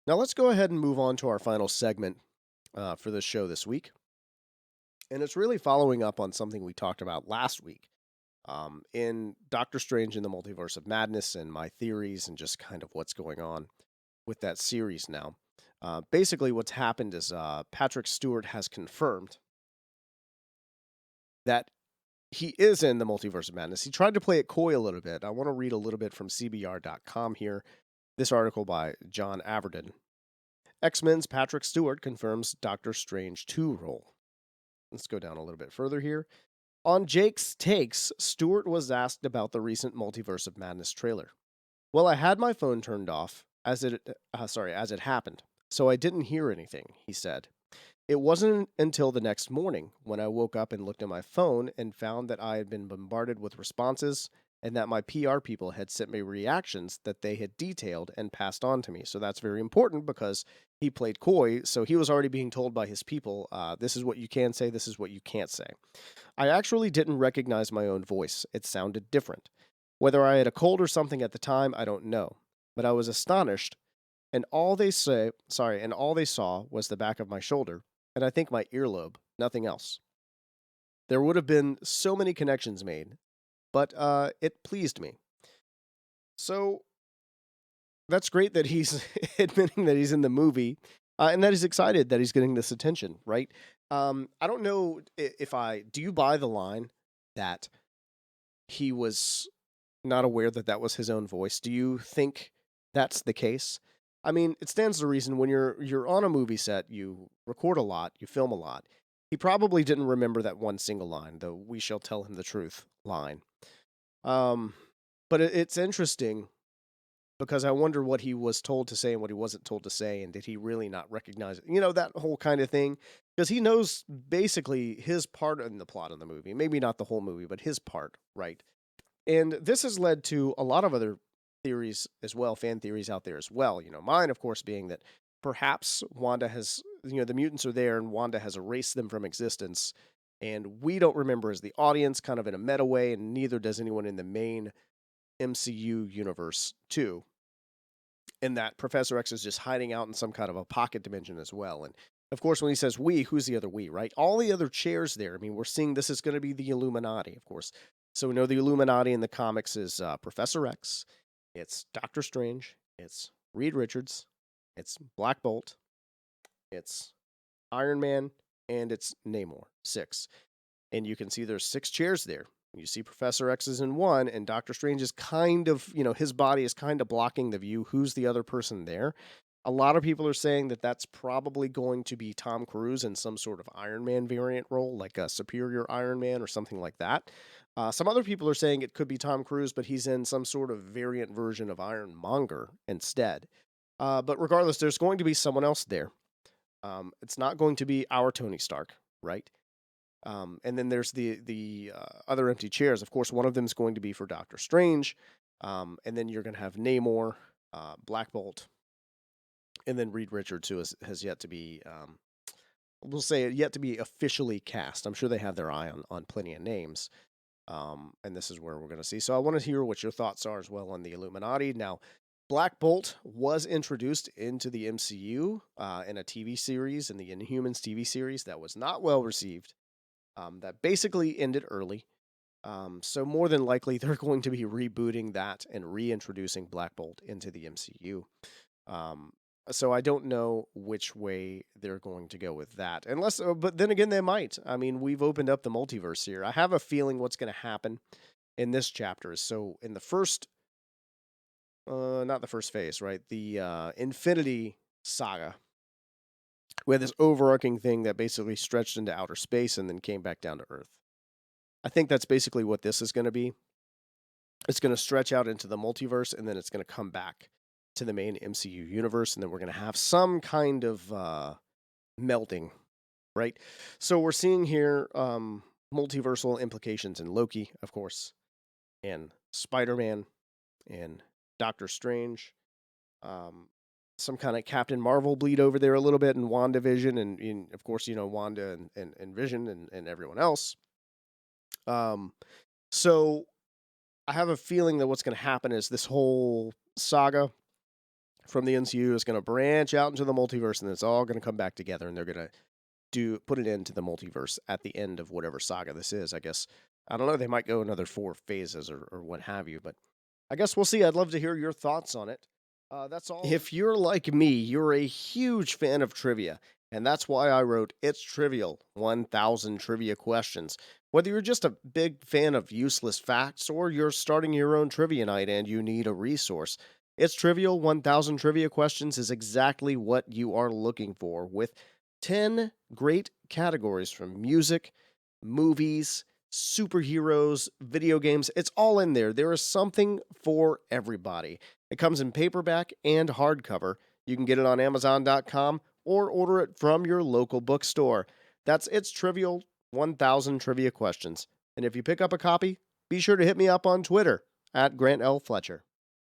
Now let's go ahead and move on to our final segment for this show this week. And it's really following up on something we talked about last week in Doctor Strange in the Multiverse of Madness and my theories and just kind of what's going on with that series now. Basically, what's happened is Patrick Stewart has confirmed that he is in the Multiverse of Madness. He tried to play it coy a little bit. I want to read a little bit from CBR.com here. This article by John Averden. X-Men's Patrick Stewart confirms Doctor Strange 2 role. Let's go down a little bit further here. On Jake's Takes, Stewart was asked about the recent Multiverse of Madness trailer. Well, I had my phone turned off as it happened, so I didn't hear anything, he said. It wasn't until the next morning when I woke up and looked at my phone and found that I had been bombarded with responses and that my PR people had sent me reactions that they had detailed and passed on to me. So that's very important because he played coy. So he was already being told by his people, this is what you can say, this is what you can't say. I actually didn't recognize my own voice. It sounded different. Whether I had a cold or something at the time, I don't know. But I was astonished, and all they saw was the back of my shoulder, and I think my earlobe, nothing else. There would have been so many connections made, but it pleased me. So that's great that he's admitting that he's in the movie and that he's excited that he's getting this attention, right? I don't know if do you buy the line that he was not aware that that was his own voice? Do you think that's the case? I mean, it stands to reason when you're on a movie set, you record a lot, you film a lot. He probably didn't remember that one single line, the "We shall tell him the truth" line. Um, but it's interesting because I wonder what he was told to say and what he wasn't told to say, and did he really not recognize it? You know, that whole kind of thing. Because he knows basically his part in the plot of the movie. Maybe not the whole movie, but his part, right? And this has led to a lot of other theories as well, fan theories out there as well. You know, mine, of course, being that perhaps Wanda has, the mutants are there and Wanda has erased them from existence. And we don't remember as the audience, kind of in a meta way, and neither does anyone in the main MCU universe, too. And that Professor X is just hiding out in some kind of a pocket dimension as well. And of course, when he says we, who's the other we, right? All the other chairs there. I mean, we're seeing this is going to be the Illuminati, of course. So we know the Illuminati in the comics is Professor X, it's Doctor Strange, it's Reed Richards, it's Black Bolt, it's Iron Man, and it's Namor. 6. And you can see there's 6 chairs there. You see Professor X is in one, and Doctor Strange is kind of, his body is kind of blocking the view. Who's the other person there? A lot of people are saying that that's probably going to be Tom Cruise in some sort of Iron Man variant role, like a superior Iron Man or something like that. Some other people are saying it could be Tom Cruise, but he's in some sort of variant version of Ironmonger instead. But regardless, there's going to be someone else there. It's not going to be our Tony Stark, right? And then there's the other empty chairs. Of course, one of them is going to be for Doctor Strange, and then you're going to have Namor, Black Bolt, and then Reed Richards, who has yet to be, we'll say, yet to be officially cast. I'm sure they have their eye on plenty of names, and this is where we're going to see. So I want to hear what your thoughts are as well on the Illuminati. Now, Black Bolt was introduced into the MCU in a TV series, in the Inhumans TV series, that was not well received. That basically ended early. So more than likely, they're going to be rebooting that and reintroducing Black Bolt into the MCU. So I don't know which way they're going to go with that. But then again, they might. I mean, we've opened up the multiverse here. I have a feeling what's going to happen in this chapter. So in the first, not the first phase, right? The Infinity Saga. We had this overarching thing that basically stretched into outer space and then came back down to Earth. I think that's basically what this is going to be. It's going to stretch out into the multiverse, and then it's going to come back to the main MCU universe, and then we're going to have some kind of melding, right? So we're seeing here multiversal implications in Loki, of course, and Spider-Man, and Doctor Strange. Some kind of Captain Marvel bleed over there a little bit in WandaVision, and of course, Wanda and Vision and everyone else. So I have a feeling that what's going to happen is this whole saga from the MCU is going to branch out into the multiverse, and it's all going to come back together, and they're going to put it into the multiverse at the end of whatever saga this is. I guess I don't know. They might go another 4 phases or what have you, but I guess we'll see. I'd love to hear your thoughts on it. That's all. If you're like me, you're a huge fan of trivia, and that's why I wrote It's Trivial 1000 Trivia Questions. Whether you're just a big fan of useless facts or you're starting your own trivia night and you need a resource, It's Trivial 1000 Trivia Questions is exactly what you are looking for, with 10 great categories from music, movies, superheroes, video games. It's all in there. There is something for everybody. It comes in paperback and hardcover. You can get it on Amazon.com or order it from your local bookstore. That's It's Trivial 1000 Trivia Questions. And if you pick up a copy, be sure to hit me up on Twitter at Grant L. Fletcher.